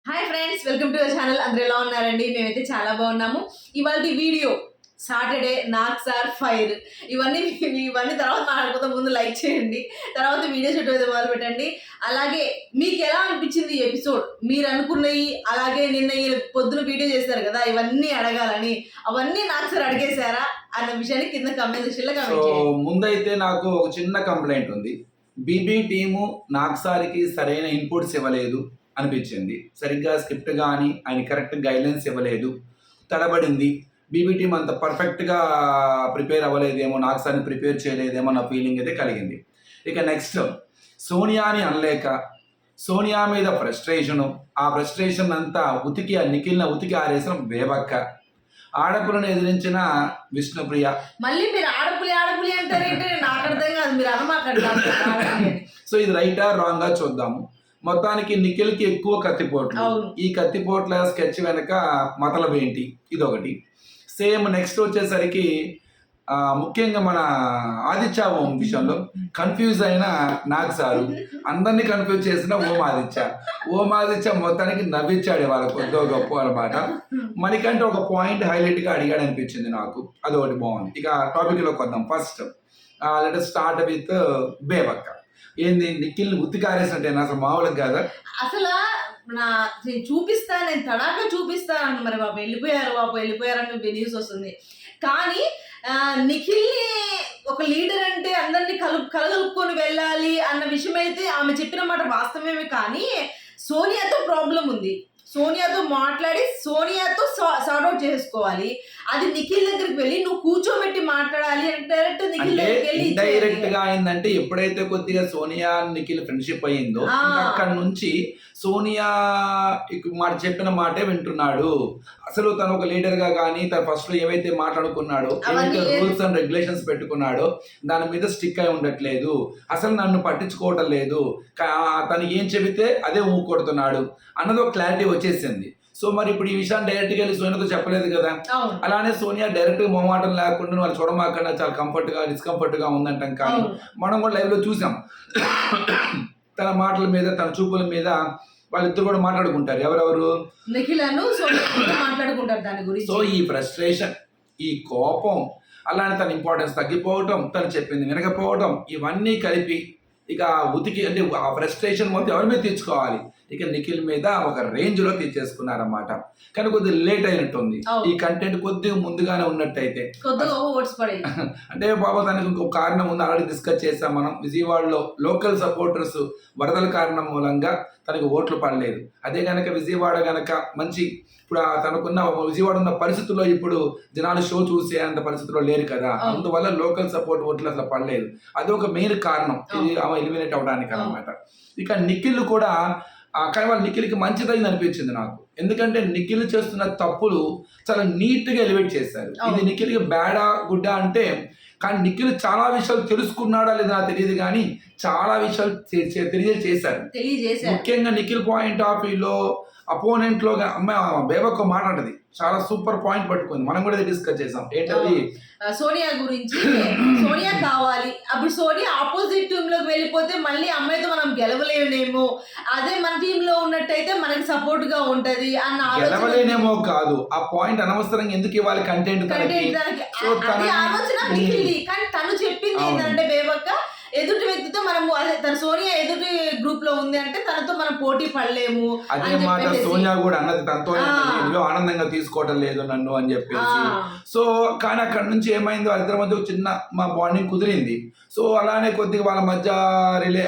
Hi friends, welcome to your channel. అందరూ ఎలా ఉన్నారండి? మేమైతే చాలా బాగున్నాము. ఇవాళ video Saturday Nag sir fire ఇవన్నీ తర్వాత మాట్లాడుకుంటే ముందు లైక్ చేయండి, తర్వాత వీడియో షూట్ అయితే మొదలు పెట్టండి. అలాగే మీకు ఎలా అనిపించింది ఈ ఎపిసోడ్? మీరు అనుకున్నవి, అలాగే నిన్న పొద్దున వీడియో చేశారు కదా, ఇవన్నీ అడగాలని, అవన్నీ నాగ్ సార్ అడిగేశారా అన్న విషయాన్ని కింద కమెంట్ సెక్షన్లో కమెంట్ చేయండి. ముందైతే నాకు ఒక చిన్న కంప్లైంట్ ఉంది. బీబీ టీము నాగ్ సార్కి సరైన ఇన్పుట్స్ ఇవ్వలేదు అనిపించింది. సరిగ్గా స్క్రిప్ట్ కానీ ఆయన కరెక్ట్ గైడ్లైన్స్ ఇవ్వలేదు, తడబడింది. బీబీ టీం అంత పర్ఫెక్ట్గా ప్రిపేర్ అవ్వలేదేమో, నాగ్ సార్ని ప్రిపేర్ చేయలేదేమో నా ఫీలింగ్ అయితే కలిగింది. ఇక నెక్స్ట్, సోనియాని అనలేక సోనియా మీద ఫ్రస్ట్రేషను, ఆ ఫ్రస్ట్రేషన్ అంతా నిఖిల్ని ఉతికి ఆరేసిన బేబక్క, ఆడపులను ఎదిరించిన విష్ణుప్రియ. మళ్ళీ మీరు ఆడపులి అంటారేంటి? నాకు అర్థం కాదు, మీరు అనమాకండి. సో ఇది రైటా రాంగా చూద్దాము. మొత్తానికి నిఖిల్కి ఎక్కువ కత్తిపోట్లు. ఈ కత్తిపోట్ల స్కెచ్ వెనక మతలబ్ ఏంటి, ఇదొకటి. సేమ్ నెక్స్ట్ వచ్చేసరికి ముఖ్యంగా మన ఆదిత్య ఓం విషయంలో కన్ఫ్యూజ్ అయిన నాగ్ సారు, అందరినీ కన్ఫ్యూజ్ చేసిన ఓం ఆదిత్య మొత్తానికి నవ్వించాడు వాళ్ళ కొద్దో గొప్ప అనమాట. మనకంటే ఒక పాయింట్ హైలైట్గా అడిగాడు అనిపించింది నాకు, అదొకటి బాగుంది. ఇక టాపిక్లోకి వద్దాం. First let us start with Bebakka. ఏంది, నిఖిల్ని ఉత్తికారేసినట్టేనా? అసలు మామూలుగా కాదా? అసలు నేను చూపిస్తాను, నేను తడాక చూపిస్తాను. మరి వెళ్ళిపోయారని న్యూస్ వస్తుంది. కానీ నిఖిల్ని ఒక లీడర్ అంటే అందరినీ కలగలుపుకొని వెళ్ళాలి అన్న విషయం అయితే ఆమె చెప్పిన మాట వాస్తవమే. కానీ సోనియాతో ప్రాబ్లం ఉంది. సోనియాతో మాట్లాడి సోనియాతో సార్ట్ అవుట్ చేసుకోవాలి. అది నిఖిల్ దగ్గరికి వెళ్ళి నువ్వు కూర్చోబెట్టి మాట్లాడాలి అంటే డైరెక్ట్ నిఖిల్ దగ్గరికి వెళ్ళి డైరెక్ట్ గా అయిందంటే, ఎప్పుడైతే కొద్దిగా సోనియా నిఖిల్ ఫ్రెండ్షిప్ అయ్యిందో అక్కడ నుంచి సోనియా మాట చెప్పిన మాటే వింటున్నాడు. అసలు తను ఒక లీడర్ గా కానీ తను ఫస్ట్ లో ఏవైతే మాట్లాడుకున్నాడో, ఏవైతే రూల్స్ అండ్ రెగ్యులేషన్స్ పెట్టుకున్నాడో దాని మీద స్టిక్ అయి ఉండట్లేదు. అసలు నన్ను పట్టించుకోవటం లేదు, తను ఏం చెబితే అదే ఊకొడుతున్నాడు అన్నది ఒక క్లారిటీ వచ్చేసింది. సో మరి ఇప్పుడు ఈ విషయాన్ని డైరెక్ట్గా వెళ్ళి సోనియాతో చెప్పలేదు కదా. అలానే సోనియా డైరెక్ట్ మొహమాటం లేకుండా వాళ్ళు చూడమాకన్నా చాలా కంఫర్ట్గా డిస్కంఫర్ట్గా ఉందంటాం. కానీ మనం కూడా లైవ్లో చూసాం, తన మాటల మీద తన చూపుల మీద వాళ్ళిద్దరు కూడా మాట్లాడుకుంటారు. ఎవరెవరు? మాట్లాడుకుంటారు దాని గురించి. సో ఈ ఫ్రస్ట్రేషన్, ఈ కోపం, అలానే తన ఇంపార్టెన్స్ తగ్గిపోవటం, తను చెప్పింది వినకపోవటం, ఇవన్నీ కలిపి ఇక ఉతికి అంటే ఆ ఫ్రస్ట్రేషన్ మొత్తం ఎవరి మీద తీర్చుకోవాలి, ఇక నిఖిల్ మీద ఒక రేంజ్ లో తీర్చేసుకున్నారన్నమాట. కానీ కొద్దిగా లేట్ అయినట్టుంది. ఈ కంటెంట్ కొద్దిగా ముందుగానే ఉన్నట్టయితే అంటే బాబా దానికి ఇంకొక కారణం ఉంది, ఆల్రెడీ డిస్కస్ చేసాం మనం. విజయవాడలో లోకల్ సపోర్టర్స్ వరదల కారణం మూలంగా తనకు ఓట్లు పడలేదు. అదే కనుక విజయవాడ కనుక మంచి ఇప్పుడు తనకున్న విజయవాడ ఉన్న పరిస్థితుల్లో ఇప్పుడు జనాలు షో చూసే అంత పరిస్థితుల్లో లేరు కదా, అందువల్ల లోకల్ సపోర్ట్ ఓట్లు అసలు పడలేదు. అది ఒక మెయిన్ కారణం ఇది ఆమె ఎలిమినేట్ అవడానికి అన్నమాట. ఇక నిఖిల్ కూడా కానీ వాళ్ళ నిఖిల్కి మంచిదైంది అనిపించింది నాకు. ఎందుకంటే నిఖిల్ చేస్తున్న తప్పులు చాలా నీట్గా ఎలివేట్ చేశారు. ఇది నిఖిల్కి బ్యాడా గుడ్డా అంటే, కానీ నిఖిల్ చాలా విషయాలు తెలుసుకున్నాడా లేదా నాకు తెలియదు, కానీ చాలా విషయాలు తెలియజేశారు. ముఖ్యంగా నిఖిల్ పాయింట్ ఆఫ్ వ్యూలో అపోనెంట్ లో అమ్మాయి బేబక్క మాట్లాడది, చాలా సూపర్ పాయింట్ పట్టుకుంది. మనం కూడా డిస్కస్ చేసాం. ఏంటది? సోనియా గురించి. సోనియా కావాలి, అప్పుడు సోనియా ఆపోజిట్ టీమ్ లోకి వెళ్ళిపోతే మళ్ళీ అమ్మాయితో మనం గెలవలేనేమో, అదే మన టీమ్ లో ఉన్నట్టయితే మనకి సపోర్ట్ గా ఉంటది అన్న గెలవలేనేమో కాదు, ఆ పాయింట్ అనవసరంగా ఎందుకు ఇవ్వాలి కంటెంట్ ఆలోచన మిగిలింది. కానీ తను చెప్పింది ఏంటంటే, బేబక్క ఎదుటి వ్యక్తితో మనము అదే తన సోనియా ఎదుటి గ్రూప్ లో ఉంది అంటే తనతో మనం పోటీ పడలేము. అదే మాట సోనియా కూడా అన్నది, తనతో ఆనందంగా తీసుకోవటం లేదు నన్ను అని చెప్పేసి. సో కానీ అక్కడ నుంచి ఏమైందో వాళ్ళిద్దరి మధ్య చిన్న మా బాండింగ్ కుదిరింది. సో అలానే కొద్దిగా వాళ్ళ మధ్య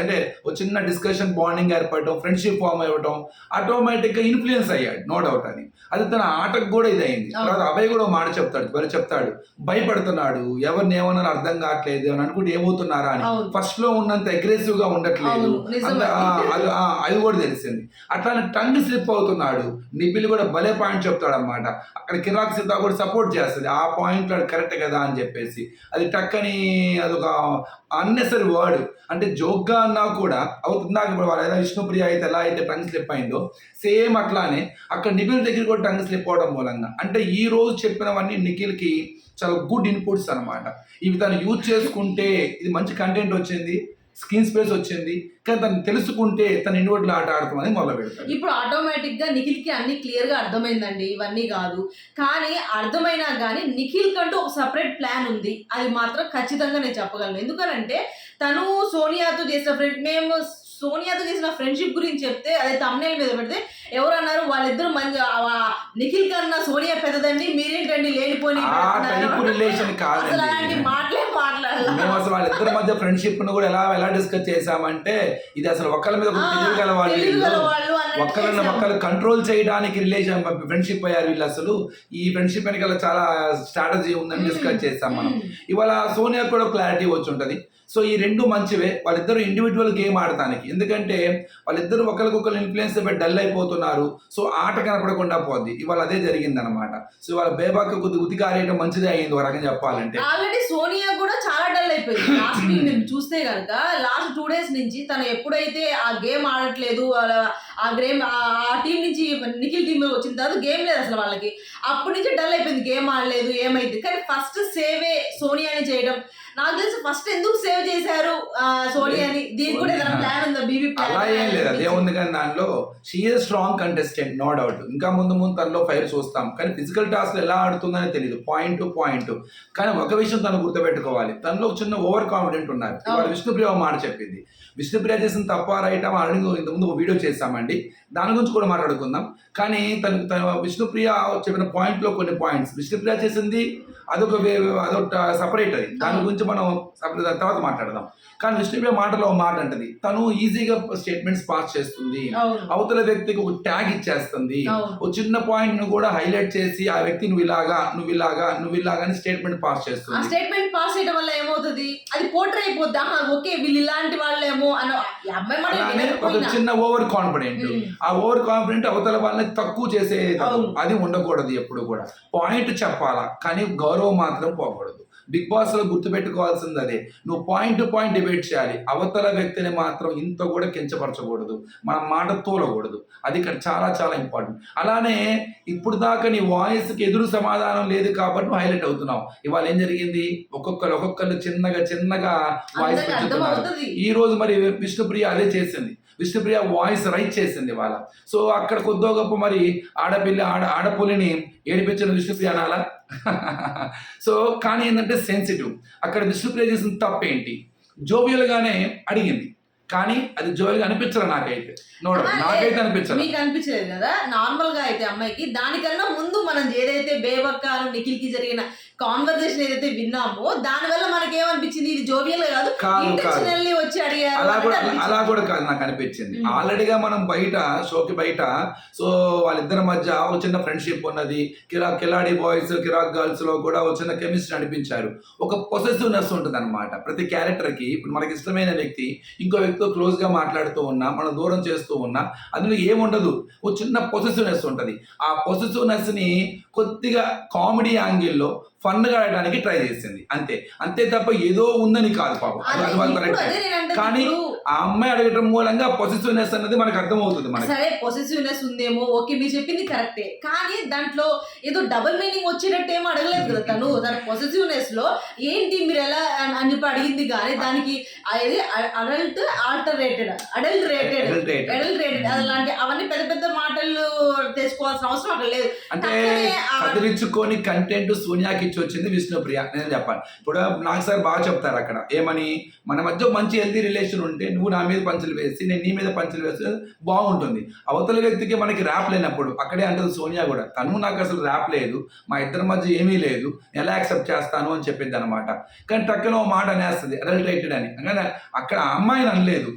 అంటే ఒక చిన్న డిస్కషన్, బాండింగ్ ఏర్పడటం, ఫ్రెండ్షిప్ ఫామ్ అవ్వటం, ఆటోమేటిక్ గా ఇన్ఫ్లుయెన్స్ అయ్యాడు, నో డౌట్. అది తన ఆటకు కూడా ఇదైంది. తర్వాత అభయ్ కూడా మాట చెప్తాడు, భయపడుతున్నాడు, ఎవరిని ఏమన్నా అర్థం కావట్లేదు అని అనుకుంటే ఏమవుతున్నారా అని. ఫస్ట్ లో ఉన్నంత అగ్రెసివ్ గా ఉండట్లేదు, అది కూడా తెలిసింది. అట్లానే టంగ్ స్లిప్ అవుతున్నాడు. నిఖిల్ కూడా భలే పాయింట్ చెప్తాడు అన్నమాట. అక్కడ కిరాక్ సిద్ధా కూడా సపోర్ట్ చేస్తుంది, ఆ పాయింట్ కరెక్ట్ కదా అని చెప్పేసి. అది టక్కని అదొక అన్నెసరీ వర్డ్, అంటే జోక్గా అన్నా కూడా అవుతుందా. ఇప్పుడు వాళ్ళ విష్ణుప్రియ అయితే ఎలా అయితే టంగ్ స్లిప్ అయిందో, సేమ్ అట్లానే అక్కడ నిఖిల్ దగ్గర కూడా టంగ్ స్లిప్ అవడం మూలంగా, అంటే ఈ రోజు చెప్పినవన్నీ నిఖిల్కి చాలా గుడ్ ఇన్పుట్స్ అనమాట. ఇవి తను యూజ్ చేసుకుంటే ఇది మంచి కంటెంట్ వచ్చింది, స్క్రీన్ స్పేస్ వచ్చింది, కానీ తను తెలుసుకుంటే తన ఇండివిజువల్ ఆట ఆడతామని మొదలు పెడతాడు. ఇప్పుడు ఆటోమేటిక్ గా నిఖిల్ కి అన్ని క్లియర్ గా అర్థమైందండి, ఇవన్నీ కాదు. కానీ అర్థమైనా కానీ నిఖిల్ కంటూ ఒక సపరేట్ ప్లాన్ ఉంది, అది మాత్రం ఖచ్చితంగా నేను చెప్పగలను. ఎందుకనంటే తను సోనియాతో చేసిన మేము సోనియాతో చేసిన ఫ్రెండ్షిప్ గురించి చెప్తే అదే thumbnail మీద పెడితే ఎవరు అన్నారు, వాళ్ళిద్దరు మంచి నిఖిల్ కన్నా సోనియా పెద్దదండి, మీరేంటండి లేనిపోని రిలేషన్ కాదు, అలాంటి మాటలే మాట్లాడాలి. మేము అసలు వాళ్ళిద్దరి మధ్య ఫ్రెండ్షిప్ ను కూడా ఎలా డిస్కస్ చేసామంటే, ఇది అసలు ఒకళ్ళ మీద తెలియగల వాళ్ళు ఒకళ్ళు కంట్రోల్ చేయడానికి రిలేషన్ ఫ్రెండ్షిప్ అయ్యారు వీళ్ళు. అసలు ఈ ఫ్రెండ్షిప్ వెనకాల చాలా స్ట్రాటజీ ఉందని డిస్కస్ చేసాం మనం. ఇవాళ సోనియా కూడా క్లారిటీ వచ్చి ఉంటది. సో ఈ రెండు మంచివే, వాళ్ళిద్దరు ఇండివిజువల్ గేమ్ ఆడటానికి. ఎందుకంటే వాళ్ళిద్దరు ఒకరికొకరు ఇన్ఫ్లుయెన్స్ పెట్టి డల్ అయిపోతున్నారు. సో ఆట కనపడకుండా పోద్ది. ఇవాళ అదే జరిగిందనమాట. సో ఇవాళ బేబాక్ కొద్దిగా ఉతికారేయడం మంచిదే అయింది ఒక రకంగా చెప్పాలంటే. ఆల్రెడీ సోనియా కూడా చాలా డల్ అయిపోయింది. లాస్ట్ నేను చూస్తే కనుక లాస్ట్ 2 days నుంచి తను ఎప్పుడైతే ఆ గేమ్ ఆడట్లేదు, ఆ టీం నుంచి నిఖిల్ టీం వచ్చిన తర్వాత గేమ్ లేదు అసలు వాళ్ళకి, అప్పటి నుంచి డల్ అయిపోయింది, గేమ్ ఆడలేదు ఏమైంది. కానీ ఫస్ట్ సేవే సోనియాని చేయడం, నాకు తెలిసి ఫస్ట్ ఎందుకు సేవ్ చేశారు సోనియాని, దీనికి కూడా ఏదైనా ప్లాన్ ఉందా బీబీ ప్లాన్? అలా ఏం లేదు, అదేముంది కానీ దానిలో she strong contestant, no doubt. ఇంకా ముందు తనలో ఫైర్ చూస్తాం, కానీ ఫిజికల్ టాస్క్ ఎలా ఆడుతుందని తెలియదు, పాయింట్. కానీ ఒక విషయం తను గుర్తుపెట్టుకోవాలి, తనలో చిన్న ఓవర్ కాన్ఫిడెంట్ ఉన్నారు. ఇవాళ విష్ణుప్రియ మాట చెప్పింది, విష్ణుప్రియ చేసిన తప్ప రైట్ ఆల్రెడీ ఇంతకుముందు ఒక వీడియో చేస్తామండి, దాని గురించి కూడా మాట్లాడుకుందాం. కానీ తన విష్ణుప్రియ చెప్పిన పాయింట్లో కొన్ని పాయింట్స్, విష్ణుప్రియ చేసింది అదొక సపరేట్, అది దాని గురించి మనం తర్వాత మాట్లాడదాం. కానీ విష్ణుప్రియ మాటలో మాట అంటది, తను ఈజీగా స్టేట్మెంట్స్ పాస్ చేస్తుంది, అవతల వ్యక్తికి ఒక ట్యాగ్ ఇచ్చేస్తుంది, ఒక చిన్న పాయింట్ ను కూడా హైలైట్ చేసి ఆ వ్యక్తి నువ్వు ఇలాగా అని స్టేట్మెంట్ పాస్ చేస్తుంది. స్టేట్మెంట్ పాస్ చేయడం వల్ల ఏమవుతుంది, అది పోర్ట్రే అయిపోద్ది, ఓకే వీళ్ళు ఇలాంటి వాళ్ళేమో అని ఒక చిన్న ఓవర్ కాన్ఫిడెంట్. ఆ ఓవర్ కాన్ఫిడెంట్ అవతల వాళ్ళని తక్కువ చేసే అది ఉండకూడదు. ఎప్పుడు కూడా పాయింట్ చెప్పాలా, కానీ గౌరవం మాత్రం పోకూడదు. బిగ్ బాస్ లో గుర్తుపెట్టుకోవాల్సింది అదే, నువ్వు పాయింట్ టు పాయింట్ డిబేట్ చేయాలి, అవతల వ్యక్తిని మాత్రం ఇంత కూడా కించపరచకూడదు, మన మాట తోలకూడదు. అది ఇక్కడ చాలా చాలా ఇంపార్టెంట్. అలానే ఇప్పుడు దాకా నీ వాయిస్కి ఎదురు సమాధానం లేదు కాబట్టి నువ్వు హైలైట్ అవుతున్నావు. ఇవాళ ఏం జరిగింది, ఒక్కొక్కరు చిన్నగా వాయిస్ పెంచుతున్నారు. ఈ రోజు మరి విష్ణుప్రియ అదే చేసింది, విష్ణుప్రియ వాయిస్ రైట్ చేసింది ఇవాళ. సో అక్కడ కొద్దో గొప్ప మరి ఆడపులిని ఏడిపించిన విష్ణుప్రియ అనాలా? సో కానీ ఏంటంటే సెన్సిటివ్. అక్కడ విష్ణుప్రియ చేసిన తప్పేంటి, జోవియల్ గానే అడిగింది, కానీ అది జోవియల్ గా అనిపించలే నాకైతే. నాకైతే అనిపించలేదు. మీకు అనిపించలేదు కదా? నార్మల్ గా అయితే అమ్మాయికి దానికన్నా ముందు మనం ఏదైతే బేబక్కాను నిఖిల్ కి జరిగిన కాన్వర్సేషన్ ఏదైతే విన్నామో దాని వల్ల మనకి ఏమనిపించింది, ఇది జోవియల్ కాదు, ఇంటెన్షనల్లీ వచ్చి అడిగారు. అలా కూడా కాదు నాకు అనిపించింది. ఆల్రెడీగా మనం షోకి బయట సో వాళ్ళిద్దరి మధ్య ఒక చిన్న ఫ్రెండ్షిప్ ఉన్నది, కిలాడి బాయ్స్ కిరాక్ గర్ల్స్ లో కూడా ఒక చిన్న కెమిస్ట్రీ నడిపించారు. ఒక పొసెసివ్నెస్ ఉంటుంది అనమాట ప్రతి క్యారెక్టర్ కి. ఇప్పుడు మనకి ఇష్టమైన వ్యక్తి ఇంకో వ్యక్తితో క్లోజ్ గా మాట్లాడుతూ ఉన్నా, మనం దూరం చేస్తూ ఉన్నా, అందులో ఏముండదు, ఒక చిన్న పొసెసివ్నెస్ ఉంటుంది. ఆ పొసెసివ్నెస్ ని కొద్దిగా కామెడీ యాంగిల్లో ఫన్ గా ఆడడానికి ట్రై చేసింది, అంతే తప్ప ఏదో ఉందని కాదు పాపం. కానీ ఆ అమ్మాయి అడగటం మూలంగా పొసెసివ్నెస్ అన్నది మనకు అర్థమవుతుంది. సరే పొసెసివ్నెస్ ఉందేమో, ఓకే మీరు చెప్పింది కరెక్టే, కానీ దాంట్లో ఏదో డబుల్ మీనింగ్ వచ్చేటట్టు ఏమో అడగలేదు కదా తను. దాని పొసెసివ్నెస్ లో ఏంటి మీరు ఎలా అని చెప్పి అడిగింది, కానీ దానికి అడల్ట్ రేటెడ్ అలాంటి అవన్నీ పెద్ద మాటలు తెచ్చుకోవాల్సిన అవసరం అక్కడ లేదు. అంటే కదిలించుకొని కంటెంట్ సోనియాకి ఇచ్చి వచ్చింది విష్ణుప్రియ. నేను చెప్పాను, ఇప్పుడు నాకు సార్ బాగా చెప్తారు అక్కడ ఏమని, మన మధ్య మంచి హెల్తీ రిలేషన్ ఉంటే నువ్వు నా మీద పంచులు వేసి నేను నీ మీద పంచులు వేస్తే బాగుంటుంది. అవతల వ్యక్తికి మనకి ర్యాప్ లేనప్పుడు అక్కడే అంటుంది సోనియా కూడా, తను నాకు అసలు ర్యాప్ లేదు, మా ఇద్దరి మధ్య ఏమీ లేదు, ఎలా యాక్సెప్ట్ చేస్తాను అని చెప్పింది అనమాట. కానీ టక్కున ఓ మాట అనేస్తుంది అడల్టరేటెడ్ అని. కానీ అక్కడ ఆ అమ్మాయిని అనలేదు,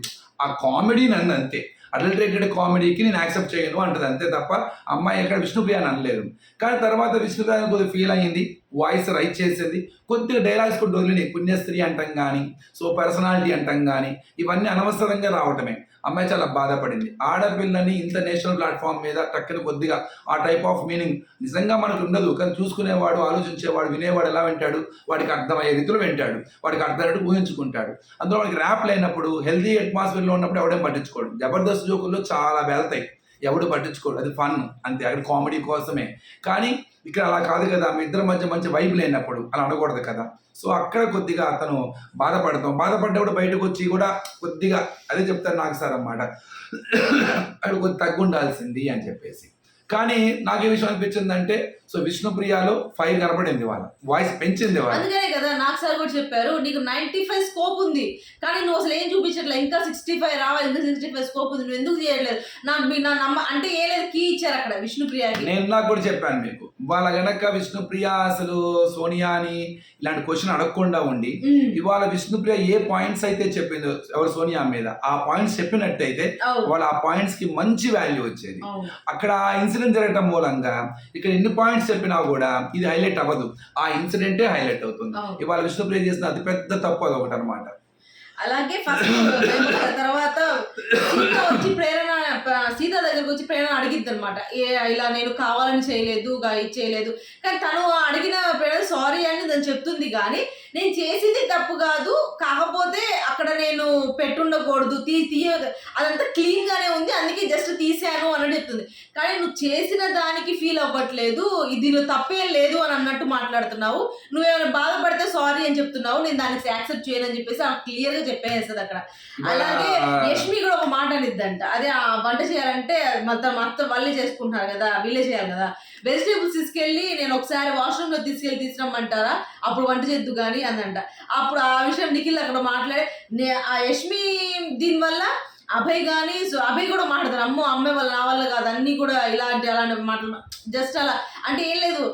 ఆ కామెడీ నన్ను అంతే, అడల్టరేటెడ్ కామెడీకి నేను యాక్సెప్ట్ చేయను అంటది, అంతే తప్ప అమ్మాయి ఎక్కడ విష్ణుప్రియ అని అనలేదు. కానీ తర్వాత విష్ణుప్రియ కొద్దిగా ఫీల్ అయ్యింది, వాయిస్ రైట్ చేసేది, కొద్దిగా డైలాగ్స్ కూడా వదిలినాయి, పుణ్యస్త్రీ అంటాం కానీ సో పర్సనాలిటీ అంటాం కానీ ఇవన్నీ అనవసరంగా రావటమే. అమ్మాయి చాలా బాధపడింది. ఆడపిల్లని ఇంటర్నేషనల్ ప్లాట్ఫామ్ మీద టక్కున కొద్దిగా ఆ టైప్ ఆఫ్ మీనింగ్ నిజంగా మనకు ఉండదు, కానీ చూసుకునేవాడు, ఆలోచించేవాడు, వినేవాడు ఎలా వింటాడు, వాడికి అర్థమయ్యే రీతిలో వింటాడు, వాడికి అర్థమయ్యేట్టు ఊహించుకుంటాడు. అందులో వాడికి ర్యాప్ లేనప్పుడు, హెల్తీ అట్మాస్ఫియర్లో ఉన్నప్పుడు ఎవడేం పట్టించుకోడు. జబర్దస్త్ జోకుల్లో చాలా వెళ్తాయి, ఎవడు పట్టించుకోడు, అది ఫన్ అంతే, అక్కడ కామెడీ కోసమే. కానీ ఇక్కడ అలా కాదు కదా, మీ ఇద్దరి మధ్య మంచి వైబ్ లేనప్పుడు అలా అనకూడదు కదా. సో అక్కడ కొద్దిగా అతను బాధపడ్డప్పుడు బయటకు వచ్చి కూడా కొద్దిగా అదే చెప్తారు నాకు సార్ అన్నమాట, అక్కడ కొద్ది తగ్గుండాల్సింది అని చెప్పేసి. కానీ నాకు ఏ విషయం అనిపించిందంటే, సో విష్ణుప్రియలో 5 కనపడింది, వాళ్ళ వాయిస్ పెంచింది వాళ్ళు. అందుకనే కదా నాకు సార్ కూడా చెప్పారు, నీకు 95 స్కోప్ ఉంది కానీ నువ్వు అసలు ఏం చూపించట్లేదు, ఇంకా 65 రావాలి, ఇంకా 65 స్కోప్ ఉంది, నువ్వు ఎందుకు చేయట్లేదు, నా నమ్మ అంటే ఏ లేదు కీ ఇచ్చారు అక్కడ విష్ణుప్రియకి. నేను నాకు కూడా చెప్పాను మీకు, వాళ్ళ గనక విష్ణుప్రియ అసలు సోనియాని ఇలాంటి క్వశ్చన్ అడగకుండా ఉండి ఇవాళ విష్ణుప్రియ ఏ పాయింట్స్ అయితే చెప్పిందో ఎవరు సోనియా మీద, ఆ పాయింట్స్ చెప్పినట్టయితే వాళ్ళ ఆ పాయింట్స్ కి మంచి వాల్యూ వచ్చేది. అక్కడ ఇన్సిడెంట్ జరగటం మూలంగా ఇక్కడ ఎన్ని పాయింట్స్ చెప్పినా కూడా ఇది హైలైట్ అవ్వదు, ఆ ఇన్సిడెంటే హైలైట్ అవుతుంది. ఇవాళ విష్ణుప్రియ చేసిన అతి పెద్ద తప్పు అది ఒకటి అనమాట. అలాగే ఫస్ట్ తర్వాత సీత దగ్గరకు వచ్చి ప్రేరణ అడిగిద్ది అనమాట, ఇలా నేను కావాలని చేయలేదు, ఇది చేయలేదు, కానీ తను అడిగిన ప్రేరణ సారీ అని తను చెప్తుంది, కానీ నేను చేసింది తప్పు కాదు, కాకపోతే అక్కడ నేను పెట్టుండకూడదు, అదంతా క్లీన్ గానే ఉంది, అందుకే జస్ట్ తీసాను అని చెప్తుంది. కానీ నువ్వు చేసిన దానికి ఫీల్ అవ్వట్లేదు, ఇది నువ్వు తప్పేం లేదు అని అన్నట్టు మాట్లాడుతున్నావు, నువ్వేమైనా బాధపడితే సారీ అని చెప్తున్నావు, నేను దానికి యాక్సెప్ట్ చేయను అని చెప్పేసి క్లియర్ గా చెప్పేస్తుంది అక్కడ. అలాగే యష్మి కూడా ఒక మాట అనిద్దంట, అదే వంట చేయాలంటే మొత్తం వాళ్ళే చేసుకుంటున్నారు కదా, వీళ్ళే చేయాలి కదా, వెజిటేబుల్స్ తీసుకెళ్ళి నేను ఒకసారి వాష్రూమ్ లో తీసుకురమ్మంటారా, అప్పుడు వంట చేద్దు కానీ అందంట. అప్పుడు ఆ విషయం నిఖిల్ అక్కడ మాట్లాడే, ఆ యష్మి దీనివల్ల అభయ్ కానీ అభయ్ కూడా మాట్లాడతారు, అమ్మో అమ్మాయి వాళ్ళ నా వల్ల కాదు, అన్ని కూడా అలాంటి మాటలు జస్ట్ అలా అంటే ఏం లేదు,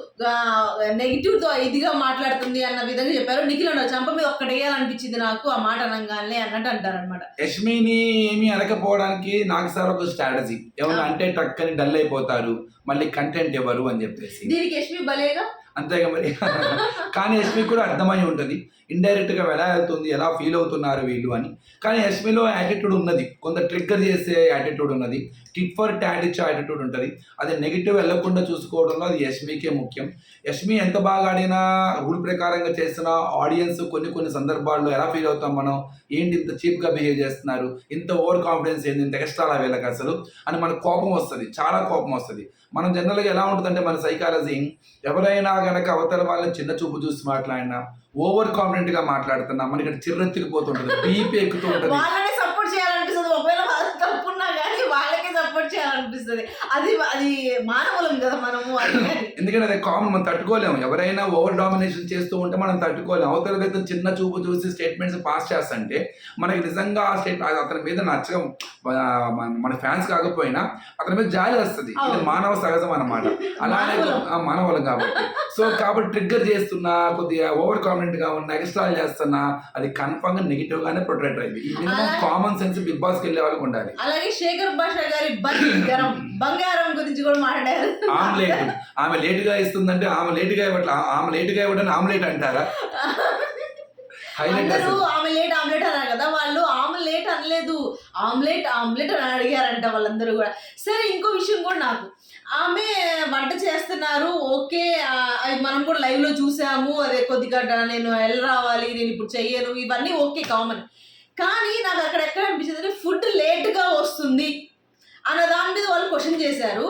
నెగిటివ్ తో ఇదిగా మాట్లాడుతుంది అన్న విధంగా చెప్పారు. నిఖిల్ ఉండవు చంప మీద ఒక్కటి వేయాలనిపించింది నాకు ఆ మాట అనగానే అన్నట్టు అంటారు అనమాట. యష్మిని ఏమి అనకపోవడానికి నాకు సార్ ఒక స్ట్రాటజీ, ఏమన్నా అంటే టక్కని డల్ అయిపోతారు, మళ్ళీ కంటెంట్ ఎవరు అని చెప్పేసి దీనికి యష్మి బలేగా అంతేగా మరి. కానీ యష్మి కూడా అర్థమై ఉంటుంది ఇండైరెక్ట్ గా ఎలా వెళ్తుంది, ఎలా ఫీల్ అవుతున్నారు వీళ్ళు అని. కానీ యష్మిలో యాటిట్యూడ్ ఉన్నది, కొంత ట్రిగ్గర్ చేసే యాటిట్యూడ్ ఉన్నది, టిట్ ఫర్ టాట్ ఇచ్చే యాటిట్యూడ్ ఉంటుంది. అది నెగిటివ్ వెళ్లకుండా చూసుకోవడంలో అది యష్మికే ముఖ్యం. యష్మి ఎంత బాగా ఆడినా, రూల్ ప్రకారంగా చేసినా ఆడియన్స్ కొన్ని సందర్భాల్లో ఎలా ఫీల్ అవుతాం మనం, ఏంటి ఇంత చీప్ గా బిహేవ్ చేస్తున్నారు, ఇంత ఓవర్ కాన్ఫిడెన్స్ ఏంటి, ఇంత ఎక్స్ట్రా వీళ్ళకి అసలు అని మనకు కోపం వస్తుంది, చాలా కోపం వస్తుంది. మనం జనరల్గా ఎలా ఉంటుందంటే మన సైకాలజీ, ఎవరైనా గనక అవతల వాళ్ళని చిన్న చూపు చూసి మాట్లాడినా, ఓవర్ కాన్ఫిడెంట్ గా మాట్లాడుతున్నా మనకి చిర్రెత్తికిపోతుంటుంది, బీపీ ఎక్కుతూ ఉంటుంది, వాళ్ళనే సపోర్ట్ చేయాలనిపిస్తుంది, ఒకవేళ తప్పున్నా కానీ వాళ్ళకే సపోర్ట్ చేయాలనిపిస్తుంది. అది మానవులం కదా మనము. ఎందుకంటే అది కామన్, మనం తట్టుకోలేము. ఎవరైనా ఓవర్ డామినేషన్ చేస్తూ ఉంటే మనం తట్టుకోలేము. అవతల వ్యక్తి చిన్న చూపు చూసి స్టేట్మెంట్స్ పాస్ చేస్తుంటే మనకి నిజంగా ఆ అతని మీద నచ్చడం, మన ఫ్యాన్స్ కాకపోయినా అతని మీద జాలి వస్తుంది. ఇది మానవ సహజం అన్నమాట, అలానే మానవులం కాబట్టి. సో కాబట్టి ట్రిగ్గర్ చేస్తున్నా, కొద్దిగా ఓవర్ కాన్ఫిడెంట్ గా ఉన్నా, ఎక్స్ట్రా చేస్తున్నా, అది కన్ఫర్మ్ గా నెగిటివ్ గానే ప్రొటెక్ట్ అయింది. ఈ minimum common sense Bigg Boss కి వెళ్ళే వాళ్ళకి ఉండాలి. అలాగే శేఖర్ భాష గారి బంగారం గురించి కూడా మాట్లాడారు. ఆమ్లెట్, ఆమె లేట్ గా ఇస్తుందంటే ఆమె లేట్ గా ఇవ్వటం ఆమ్లెట్ అంటారా? అందరూ ఆమె లేట్ ఆమ్లెట్ అన్నారు కదా, వాళ్ళు ఆమ్లెట్ అనలేదు, ఆమ్లెట్ అని అడిగారంట వాళ్ళందరూ కూడా. సరే ఇంకో విషయం కూడా, నాకు ఆమె వంట చేస్తున్నారు ఓకే, అది మనం కూడా లైవ్ లో చూసాము, అదే కొద్దిగా నేను వెళ్ళి రావాలి, నేను ఇప్పుడు చెయ్యను, ఇవన్నీ ఓకే కామన్. కానీ నాకు అక్కడ ఎక్కడ అనిపించింది అంటే ఫుడ్ లేట్గా వస్తుంది అన్న దాని మీద వాళ్ళు క్వశ్చన్ చేశారు.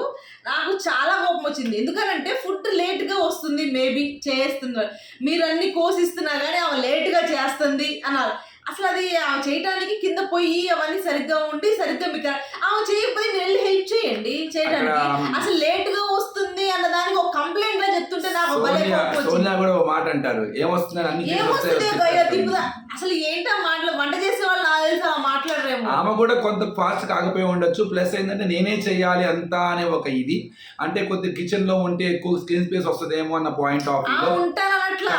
నాకు చాలా కోపం వచ్చింది, ఎందుకనంటే ఫుడ్ లేట్గా వస్తుంది, మేబీ చేస్తున్నారు, మీరు అన్ని కోసిస్తున్నా కానీ ఆమె లేట్గా చేస్తుంది అన్నారు. అసలు అది ఆమె చేయడానికి కింద పొయ్యి అవన్నీ సరిగ్గా ఉండి సరిగ్గా మీకు ఆమె చేయకపోతే మీరు వెళ్ళి హెల్ప్ చేయండి చేయడానికి. అసలు లేట్గా వస్తుంది అన్న దానికి ఒక కంప్లైంట్ గా చెప్తుంటే నాకు మాట అంటారు, ఏమొస్తుంది అసలు ఏంటో మాటలు, వంట చేసే వాళ్ళు నాకు తెలిసి ఆ మాట్లాడరేమో. ఆమె కూడా కొంత ఫాస్ట్ కాకపోయి ఉండొచ్చు, ప్లస్ ఏంటంటే నేనే చెయ్యాలి అంతా అనే ఒక ఇది, అంటే కొద్ది కిచెన్ లో ఉంటే ఎక్కువ స్క్రీన్ స్పేస్ వస్తుందేమో అన్న పాయింట్ ఆఫ్ వ్యూ ఉంటాను అట్లా.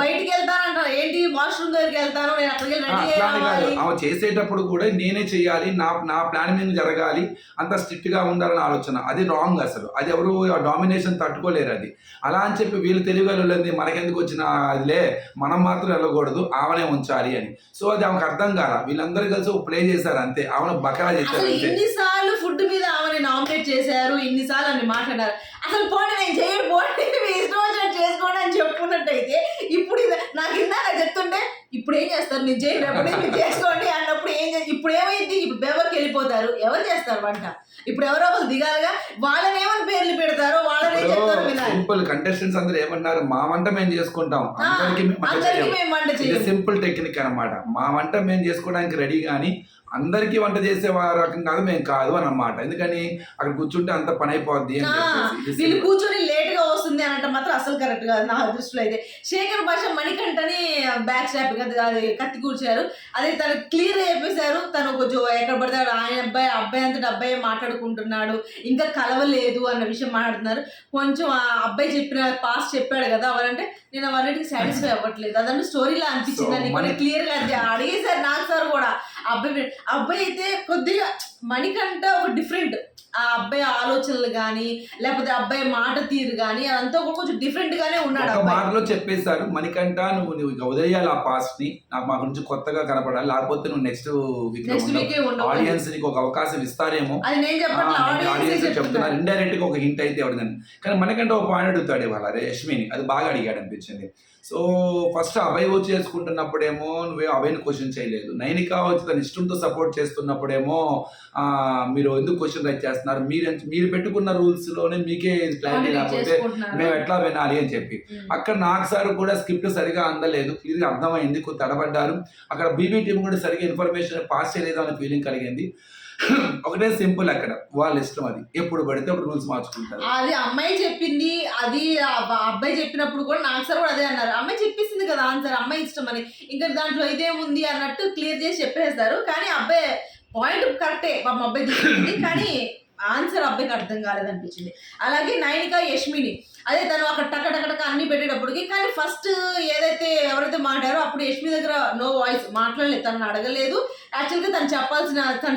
బయటికి వెళ్తానంటారు, ఏంటి వాష్రూమ్ దగ్గరికి వెళ్తాను, నేను అక్కడికి ఆమె చేసేటప్పుడు కూడా నేనే చెయ్యాలి, నా ప్లాన్ మీద జరగాలి, అంత స్ట్రిక్ట్ గా ఉండాలని ఆలోచన, అది రాంగ్. అసలు అది ఎవరు డామినేషన్ తట్టుకోలేరు. అది అలా అని చెప్పి వీళ్ళు తెలియగలది మనకెందుకు వచ్చిన అదిలే, మనం మాత్రం వెళ్ళకూడదు, ఆమెనే ఉంచాలి అని. సో అది ఆమెకు అర్థం కాదా, వీళ్ళందరూ కలిసి ప్లే చేశారు అంతే, ఆమెను బకరా చేశారు. ఇన్నిసార్లు ఫుడ్ మీద ఆమెని నామినేట్ చేశారు, ఇన్నిసార్లు అని మాట్లాడారు. అసలు పోటీ నేను చేయడు, పోటీ మీ ఇష్టం వచ్చినట్టు చేసుకోండి అని చెప్పుకున్నట్టు అన్నట్టు అయితే ఇప్పుడు నాకు ఇందాక చెప్తుంటే ఇప్పుడు ఏం చేస్తారు, నేను చేయనప్పుడు మీరు చేసుకోండి అన్నప్పుడు ఇప్పుడు ఏమైంది, ఇప్పుడు బేవర్కి వెళ్ళిపోతారు, ఎవరు చేస్తారు వంట, ఇప్పుడు ఎవరో ఒకరు దిగాలిగా, వాళ్ళని ఏమని పేర్లు పెడతారో వాళ్ళని ఏం చెప్తారో వినాలి. సింపుల్ కంటెస్టెంట్స్ అందరూ ఏమన్నారు, మా వంట మేము చేసుకుంటాం, అందరికీ మేము వంట చేయాలి. సింపుల్ టెక్నిక్ అన్నమాట. మా వంట మేము చేసుకోవడానికి రెడీ, కానీ అందరికీ వంట చేసే రకం కాదు మేము కాదు అన్నమాట. ఎందుకని అక్కడ కూర్చుంటే అంత పని అయిపోద్ది. వీళ్ళు కూర్చొని లేట్ గా వస్తుంది అనంటే మాత్రం అసలు కరెక్ట్ కాదు నా దృష్టిలో అయితే. శేఖర్ భాష మణికంఠని బ్యాక్ స్టాప్ అది కత్తి కూర్చారు, అదే తను క్లియర్ చెప్పేశారు. తను కొంచెం ఎక్కడ పడతాడు ఆయన అబ్బాయి అంతటి అబ్బాయి మాట్లాడుకుంటున్నాడు, ఇంకా కలవలేదు అన్న విషయం మాట్లాడుతున్నారు. కొంచెం ఆ అబ్బాయి చెప్పిన పాస్ చెప్పాడు కదా అవరంటే నేను అవన్నిటికి సాటిస్ఫై అవ్వట్లేదు, అదంటే స్టోరీలా అనిపించిందని క్లియర్ గా అడిగేశారు నాకు సార్ కూడా. అబ్బాయి అయితే కొద్దిగా మణికంఠ ఒక డిఫరెంట్, ఆ అబ్బాయి ఆలోచనలు కానీ లేకపోతే అబ్బాయి మాట తీరు కానీ అదంతా కూడా కొంచెం డిఫరెంట్ గానే ఉన్నాడు. మాటలో చెప్పేశారు, మణికంఠ నువ్వు వదిలేయాలి ఆ పాస్ట్ ని, నాకు మా గురించి కొత్తగా కనపడాలి, లేకపోతే నువ్వు నెక్స్ట్ వీక్ ఆడియన్స్ నీకు ఒక అవకాశం ఇస్తారేమో ఆడియన్స్ చెప్తున్నారు. ఇండైరెక్ట్ గా ఒక హింట్ అయితే ఎవరిదని. కానీ మణికంఠ ఒక పాయింట్ అడుగుతాడు ఇవాళ యష్మిని, అది బాగా అడిగాడు అనిపించింది. సో ఫస్ట్ అభయ్ వచ్చి చేసుకుంటున్నప్పుడేమో నువ్వే అభయ్ని క్వశ్చన్ చేయలేదు, నైనిక వచ్చి తన ఇష్టంతో సపోర్ట్ చేస్తున్నప్పుడేమో మీరు ఎందుకు క్వశ్చన్ రైట్ చేస్తున్నారు, మీరు పెట్టుకున్న రూల్స్ లోనే మీకే క్లారిటీ లేకపోతే మేము ఎట్లా వినాలి అని చెప్పి. అక్కడ నాకు సార్ కూడా స్క్రిప్ట్ సరిగా అందలేదు, క్లియర్గా అర్థమైంది, కొంత తడబడ్డారు. అక్కడ బీబీ టీం కూడా సరిగా ఇన్ఫర్మేషన్ పాస్ చేయలేదు అనే ఫీలింగ్ కలిగింది. ఒకటే సింపుల్, అక్కడ వాళ్ళ ఇష్టం, అది ఎప్పుడు పడితే అప్పుడు రూల్స్ మార్చుకుంటారు. అది అమ్మాయి చెప్పింది, అది అబ్బాయి చెప్పినప్పుడు కూడా నాకు సార్ కూడా అదే అన్నారు, అమ్మాయి చెప్పేసింది కదా ఆన్సర్, అమ్మాయి ఇష్టం అని, ఇంకా దాంట్లో ఇదేముంది అన్నట్టు క్లియర్ చేసి చెప్పేస్తారు. కానీ అబ్బాయి పాయింట్ కరెక్టే, మా అబ్బాయి చెప్పింది, కానీ ఆన్సర్ అబ్బాయికి అర్థం కాలేదనిపించింది. అలాగే నైనిక యష్మిని, అదే తను అక్కడ టక అన్ని పెట్టేటప్పటికి, కానీ ఫస్ట్ ఏదైతే ఎవరైతే మాట్లాడారో అప్పుడు యష్మి దగ్గర నో వాయిస్, మాట్లాడలేదు, తనని అడగలేదు. యాక్చువల్గా తను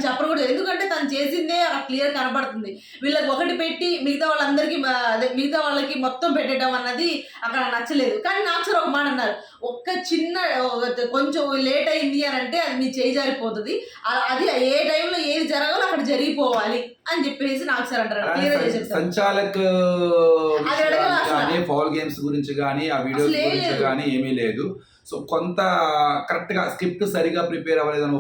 చెప్పకూడదు, ఎందుకంటే తను చేసిందే అక్కడ క్లియర్ కనబడుతుంది. వీళ్ళకి ఒకటి పెట్టి మిగతా వాళ్ళకి మొత్తం పెట్టడం అన్నది అక్కడ నచ్చలేదు. కానీ నాకు సార్ ఒక మాట అన్నారు, ఒక్క చిన్న కొంచెం లేట్ అయింది అని అంటే అది మీ చేయి జారిపోతుంది, అది ఏ టైంలో ఏది జరగాలో అక్కడ జరిగిపోవాలి అని చెప్పేసి నాకు సార్ అంటారు. సంచాలక్ ఫౌల్ గేమ్స్ గురించి కానీ ఆ వీడియోస్ గురించి కానీ ఏమీ లేదు. సో కొంత కరెక్ట్ గా స్క్రిప్ట్ సరిగా ప్రిపేర్ అవ్వలేదేమో,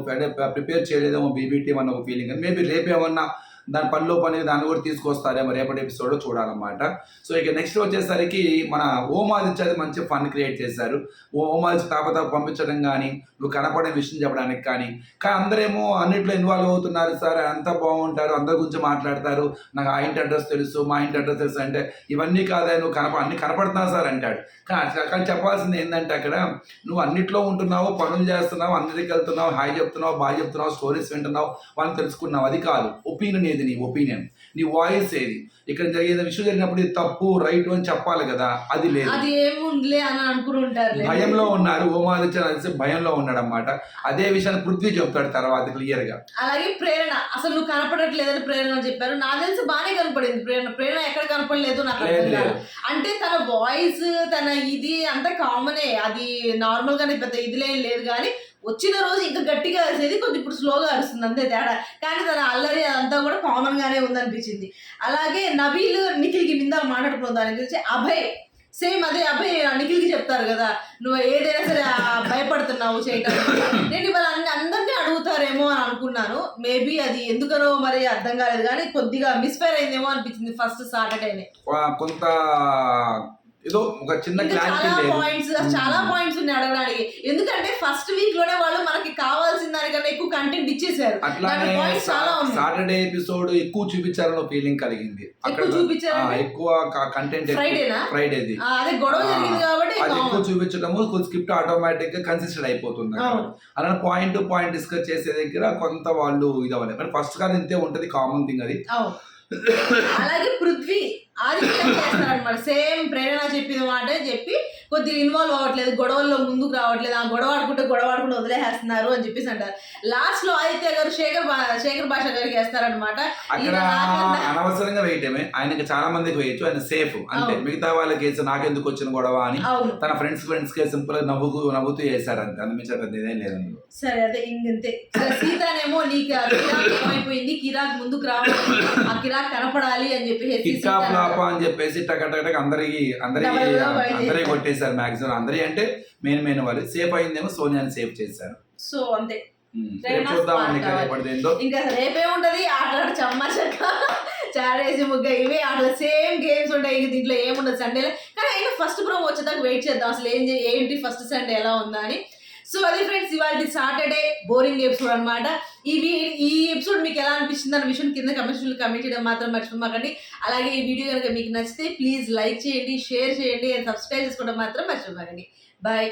ప్రిపేర్ చేయలేదేమో బీబీ టీం అన్న ఒక ఫీలింగ్. మేబీ రేపు ఏమన్నా దాని పనిలో పని దాన్ని కూడా తీసుకొస్తారేమో రేపటి ఎపిసోడ్ చూడాలన్నమాట. సో ఇక నెక్స్ట్ వచ్చేసరికి మన ఓమాదిత్య మంచి ఫన్ క్రియేట్ చేశారు. ఓమాదిత్య తాపతా పంపించడం కానీ నువ్వు కనపడే విషయం చెప్పడానికి కానీ అందరేమో అన్నిట్లో ఇన్వాల్వ్ అవుతున్నారు సార్, అంతా బాగుంటారు, అందరి గురించి మాట్లాడతారు, నాకు ఆ ఇంటి అడ్రస్ తెలుసు మా ఇంటి అడ్రస్ తెలుసు అంటే ఇవన్నీ కాదా నువ్వు అన్ని కనపడుతున్నావు సార్ అంటాడు. కానీ చెప్పాల్సింది ఏంటంటే అక్కడ నువ్వు అన్నిట్లో ఉంటున్నావు, పనులు చేస్తున్నావు, అందరికి వెళ్తున్నావు, హాయ్ చెప్తున్నావు, బాగా చెప్తున్నావు, స్టోరీస్ వింటున్నావు, వాళ్ళని తెలుసుకున్నావు, అది కాదు. ఒపీనియన్ ఏది నీ ఒపీనియన్, నీ వాయిస్ ఏది, ఇక్కడ జరిగే విషయం జరిగినప్పుడు ఇది తప్పు రైట్ అని చెప్పాలి కదా, అది లేదు. అది ఏముందిలే అని అనుకుంటారు, భయంలో ఉన్నారు. ఓమాదిత్య భయంలో ఉన్నాడు అన్నమాట. అదే విషయాన్ని పృథ్వీ చెప్తాడు తర్వాత క్లియర్ గా. అలాగే ప్రేరణ, అసలు నువ్వు కనపడట్లేదని ప్రేరణ చెప్పారు. నాకు తెలిసి బాగానే కనపడింది ప్రేరణ ఎక్కడ కనపడలేదు నాకు అంటే తన వాయిస్ తన ఇది అంతా కామనే, అది నార్మల్ గానే పెద్ద ఇదిలే లేదు. కానీ వచ్చిన రోజు ఇంకా గట్టిగా అరిసేది, కొంచెం ఇప్పుడు స్లోగా అరుస్తుంది అంతే తేడా. కానీ తన అల్లరి అదంతా కూడా కామన్ గానే ఉందనిపించింది. అలాగే నబీల్ నిఖిల్కి మింద మాట్లాడుకున్నాం దాని గురించి. అభయ్ సేమ్ అదే అభయ్ నిఖిల్కి చెప్తారు కదా, నువ్వు ఏదైనా సరే భయపడుతున్నావు చేయడానికి. నేను ఇవాళ అందరినీ అడుగుతారేమో అని అనుకున్నాను, మేబీ అది ఎందుకనో మరి అర్థం కాలేదు, కానీ కొద్దిగా మిస్ఫైర్ అయిందేమో అనిపించింది ఫస్ట్ సాటర్డేనే. కొంత ఏదో ఒక చిన్న చాలా పాయింట్స్ ఉన్నాయి అడగడానికి, ఎందుకంటే ఫస్ట్ వీక్ లోనే వాళ్ళు మనకి కావాల్సిన దానికన్నా ఎక్కువ కంటెంట్ ఇచ్చేసారు. సాటర్డే ఎపిసోడ్ ఎక్కువ చూపించారని ఫీలింగ్ కలిగింది. ఎక్కువ కంటెంట్ ఫ్రైడేది అదే గొడవ జరిగింది కాబట్టి అది ఎక్కువ చూపించడము, స్క్రిప్ట్ ఆటోమేటిక్ గా కన్సిస్టెంట్ అయిపోతుంది. అలా పాయింట్ టు పాయింట్ డిస్కస్ చేసే దగ్గర కొంత వాళ్ళు ఇది అవ్వలేదు. ఫస్ట్ గా ఇంతే ఉంటది, కామన్ థింగ్ అది. అలాగే పృథ్వీ ఆదిత్యం చేస్తారనమాట, సేమ్ ప్రేరణ చెప్పిన మాట చెప్పి కొద్దిగా ఇన్వాల్వ్ అవ్వట్లేదు, గొడవల్లో ముందుకు రావట్లేదు, ఆ గొడవ ఆడుకుంటే వదిలేసేస్తున్నారు అని చెప్పేసి అంటారు. లాస్ట్ లో ఆదిత్య గారు శేఖర్ భాష గారికి వేస్తారనమాట. అనవసరంగా వేయటమే, ఆయనకి చాలా మందికి వేయచ్చు, ఆయన సేఫ్ అంతే. మిగతా వాళ్ళకి వేసి నాకెందుకు వచ్చిన గొడవ అని తన ఫ్రెండ్స్ కి సింపుల్ గా నవ్వుతూ వేశారు అంతే, అందుమించే పెద్ద ఇదేం లేదండి. సరే అదే ఇంతే. సీతానేమో నీకు అయిపోయింది, కిరాక్ ముందుకు రావాలి, ఆ కిరాక్ కనపడాలి అని చెప్పి అని చెప్పేసి అందరికి కొట్టేసి చేశారు మాక్సిమం అందరి అంటే మెయిన్ వాళ్ళు. సేఫ్ అయిందేమో సోనియాని సేఫ్ చేశారు. సో అంతే. రేపు చూద్దామండి ఇక రేపటిది ఏందో. ఇంకా రేపే ఉంటది ఆటలాడు చమ్మచక్క చాడేసి ముగ్గ ఇవే ఆటలు సేమ్ గేమ్స్ ఉంటాయి. ఇంక దీంట్లో ఏముండదు సండేలో. కానీ అయినా ఫస్ట్ ప్రోమో వచ్చేదాకా వెయిట్ చేద్దాం అసలు ఏంటి ఫస్ట్ సండే ఎలా ఉందా అని. సో అది ఫ్రెండ్స్ ఇవాళ సాటర్డే బోరింగ్ ఎపిసోడ్ అనమాట. ఈ ఎపిసోడ్ మీకు ఎలా అనిపిస్తుంది అన్న విషయం కింద కమెంట్ చేయడం మాత్రం మర్చిపోమాకండి. అలాగే ఈ వీడియో కనుక మీకు నచ్చితే ప్లీజ్ లైక్ చేయండి, షేర్ చేయండి అండ్ సబ్స్క్రైబ్ చేసుకోవడం మాత్రం మర్చిపోమాకండి. బాయ్.